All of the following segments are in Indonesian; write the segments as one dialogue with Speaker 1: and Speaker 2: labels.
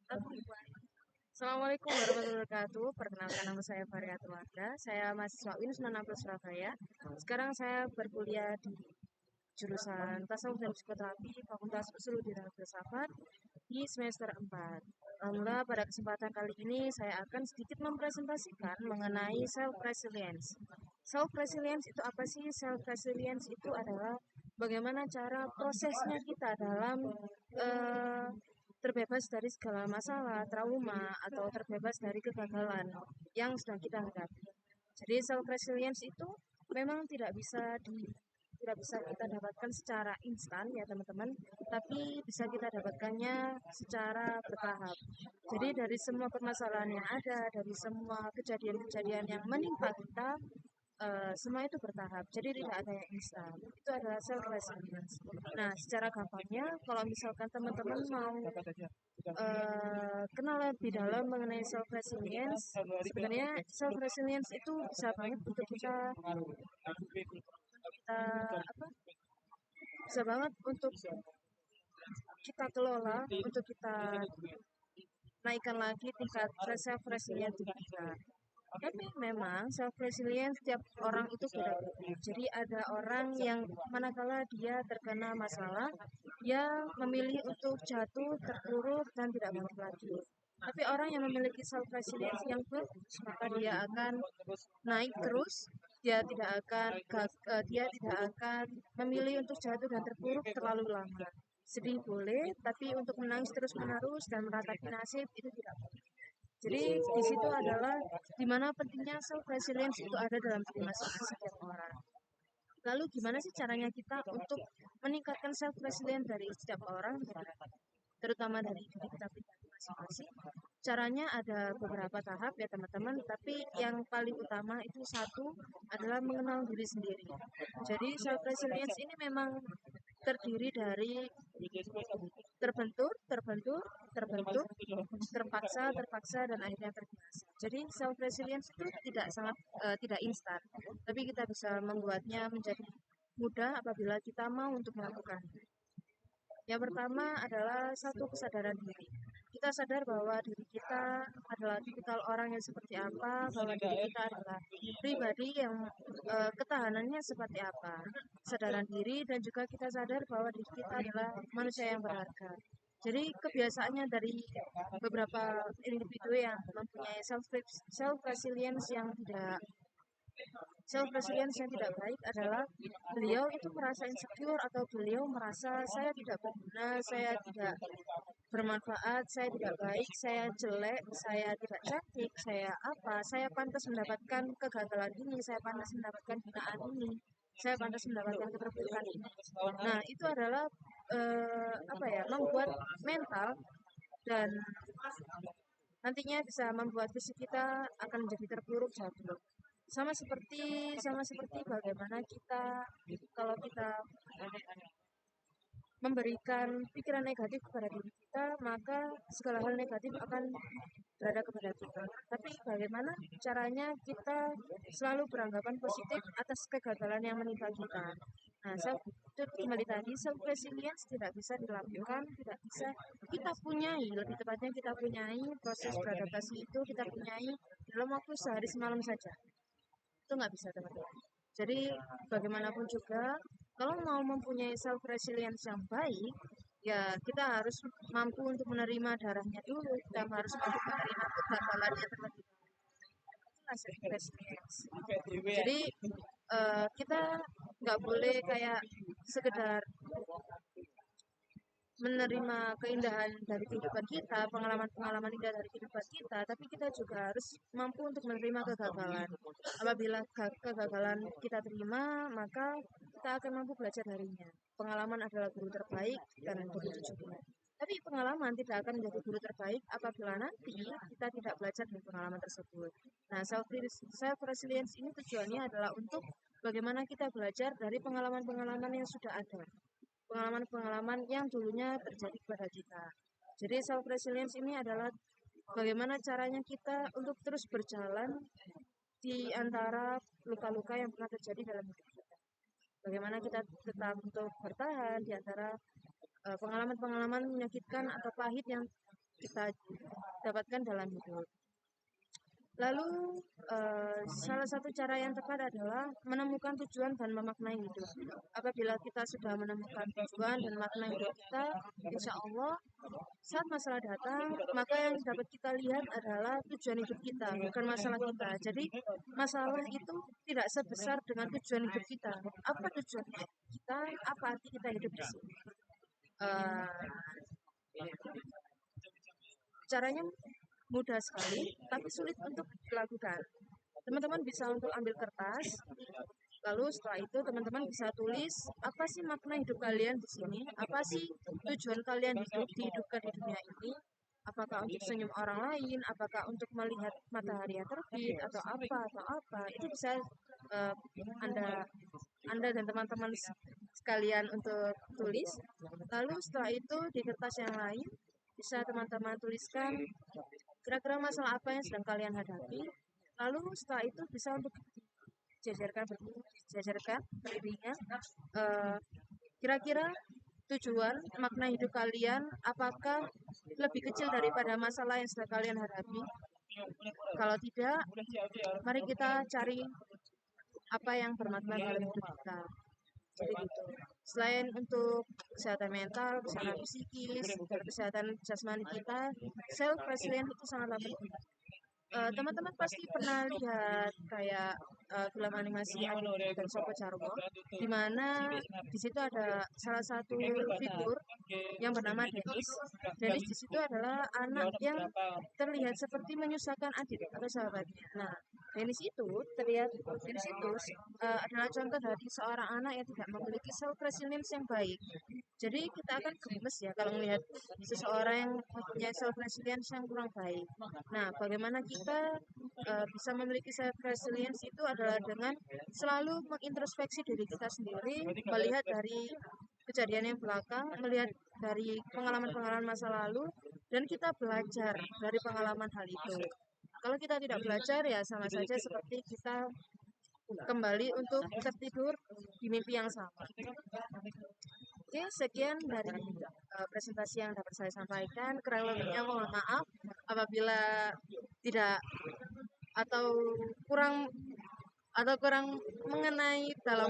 Speaker 1: Assalamualaikum warahmatullahi wabarakatuh. Perkenalkan nama saya Faria Tuanda. Saya mahasiswa UIN 96 Surabaya. Sekarang saya berkuliah di jurusan Tasawuf dan Psikoterapi Fakultas Usuluddin dan Filsafat di semester 4. Alhamdulillah pada kesempatan kali ini saya akan sedikit mempresentasikan mengenai self resilience. Self resilience itu apa sih? Self resilience itu adalah bagaimana cara prosesnya kita dalam eh, terbebas dari segala masalah, trauma, atau terbebas dari kegagalan yang sedang kita hadapi. Jadi self resilience itu memang tidak bisa kita dapatkan secara instan ya teman-teman, tapi bisa kita dapatkannya secara bertahap. Jadi dari semua permasalahan yang ada, dari semua kejadian-kejadian yang menimpa kita, semua itu bertahap. Jadi tidak ada yang instan. Itu adalah self resilience. Nah, secara gampangnya, kalau misalkan teman-teman mau kenal lebih dalam mengenai self resilience, sebenarnya self resilience itu bisa banget untuk kita apa bisa banget untuk kita kelola, untuk kita naikkan lagi tingkat self resilience kita. Tapi memang self resilience setiap orang itu beda-beda. Jadi ada orang yang manakala dia terkena masalah, dia memilih untuk jatuh, terpuruk dan tidak bangkit lagi. Tapi orang yang memiliki self resilience yang bagus, maka dia akan naik terus, dia tidak akan memilih untuk jatuh dan terpuruk terlalu lama. Sedih boleh, tapi untuk menangis terus-menerus dan meratapi nasib itu tidak boleh. Jadi di situ adalah di mana pentingnya self resilience itu ada dalam diri masing-masing setiap orang. Lalu gimana sih caranya kita untuk meningkatkan self resilience dari setiap orang, terutama dari diri kita pribadi masing-masing? Caranya ada beberapa tahap ya teman-teman, tapi yang paling utama itu satu adalah mengenal diri sendiri. Jadi self resilience ini memang terdiri dari terbentur, terbentur, terbentuk, terpaksa, terpaksa, dan akhirnya terbiasa. Jadi self resilience itu tidak instan, tapi kita bisa membuatnya menjadi mudah apabila kita mau untuk melakukan. Yang pertama adalah satu kesadaran diri. Kita sadar bahwa diri kita adalah tipikal orang yang seperti apa, bahwa diri kita adalah pribadi yang ketahanannya seperti apa. Kesadaran diri dan juga kita sadar bahwa diri kita adalah manusia yang berharga. Jadi kebiasaannya dari beberapa individu yang mempunyai self resilience yang tidak self resilience yang tidak baik adalah beliau itu merasa insecure atau beliau merasa saya tidak berguna, saya tidak bermanfaat, saya tidak baik, saya jelek, saya tidak cantik, saya pantas mendapatkan kegagalan ini, saya pantas mendapatkan hinaan ini, saya pantas mendapatkan keterpurukan ini. Nah, itu adalah membuat mental dan nantinya bisa membuat fisik kita akan menjadi terpuruk jatuh. Sama seperti bagaimana kita kalau kita memberikan pikiran negatif kepada diri kita, maka segala hal negatif akan berada kepada kita. Tapi bagaimana caranya kita selalu beranggapan positif atas kegagalan yang menimpa kita. Nah, itu kembali tadi, self resilience tidak bisa dilakukan, tidak bisa kita punyai, lebih tepatnya kita punyai proses beradaptasi itu kita punyai dalam waktu sehari semalam saja. Itu nggak bisa teman-teman. Jadi bagaimanapun juga, kalau mau mempunyai self resilience yang baik, ya kita harus mampu untuk menerima darahnya dulu, kita harus mampu menerima kegagalannya terlebih dahulu. Itulah self resilience. Jadi kita nggak boleh kayak sekedar menerima keindahan dari kehidupan kita, pengalaman-pengalaman indah dari kehidupan kita, tapi kita juga harus mampu untuk menerima kegagalan. Apabila kegagalan kita terima, maka kita akan mampu belajar darinya. Pengalaman adalah guru terbaik dan begitu juga. Tapi pengalaman tidak akan menjadi guru terbaik apabila nanti kita tidak belajar dari pengalaman tersebut. Nah, self resilience ini tujuannya adalah untuk bagaimana kita belajar dari pengalaman-pengalaman yang sudah ada, pengalaman-pengalaman yang dulunya terjadi kepada kita. Jadi self resilience ini adalah bagaimana caranya kita untuk terus berjalan di antara luka-luka yang pernah terjadi dalam hidup kita. Bagaimana kita tetap untuk bertahan di antara pengalaman-pengalaman menyakitkan atau pahit yang kita dapatkan dalam hidup. Lalu salah satu cara yang tepat adalah menemukan tujuan dan memaknai hidup. Apabila kita sudah menemukan tujuan dan makna hidup kita, insya Allah saat masalah datang, maka yang dapat kita lihat adalah tujuan hidup kita, bukan masalah kita. Jadi masalah itu tidak sebesar dengan tujuan hidup kita. Apa tujuan hidup kita? Apa arti kita hidup di sini? Eh, Caranya mudah sekali, tapi sulit untuk dilakukan. Teman-teman bisa untuk ambil kertas, lalu setelah itu teman-teman bisa tulis apa sih makna hidup kalian di sini, apa sih tujuan kalian hidup dihidupkan di dunia ini, apakah untuk senyum orang lain, apakah untuk melihat matahari yang terbit atau apa, itu bisa uh, anda anda dan teman-teman sekalian untuk tulis. Lalu setelah itu di kertas yang lain bisa teman-teman tuliskan kira-kira masalah apa yang sedang kalian hadapi. Lalu setelah itu bisa untuk dijajarkan berdirinya. Eh, Kira-kira tujuan makna hidup kalian apakah lebih kecil daripada masalah yang sedang kalian hadapi? Kalau tidak, mari kita cari apa yang bermakna dalam hidup kita. Jadi gitu. Selain untuk kesehatan mental, kesehatan psikis, dan kesehatan jasmani kita, self resilience itu sangatlah penting. Teman-teman pasti pernah lihat kayak film animasi Adit dan Sopo Jarwo, di mana di situ ada salah satu figur yang bernama Dennis. Dennis di situ adalah anak yang terlihat seperti menyusahkan Adit atau sahabatnya. Nah, Dennis itu adalah contoh dari seorang anak yang tidak memiliki self resilience yang baik. Jadi kita akan gemes ya kalau melihat seseorang yang mempunyai self resilience yang kurang baik. Nah, bagaimana kita bisa memiliki self resilience itu adalah dengan selalu mengintrospeksi diri kita sendiri, melihat dari kejadian yang belakang, melihat dari pengalaman-pengalaman masa lalu, dan kita belajar dari pengalaman hal itu. Kalau kita tidak belajar ya sama saja seperti kita kembali untuk tertidur di mimpi yang sama. Oke, sekian dari presentasi yang dapat saya sampaikan. Kurang lebihnya mohon maaf apabila tidak atau kurang kurang mengenai dalam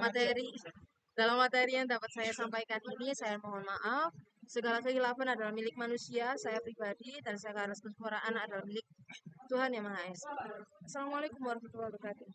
Speaker 1: materi yang dapat saya sampaikan ini. Saya mohon maaf. Segala kehilafan adalah milik manusia, saya pribadi, dan segala kesempurnaan adalah milik Tuhan Yang Maha Esa. Assalamualaikum warahmatullahi wabarakatuh.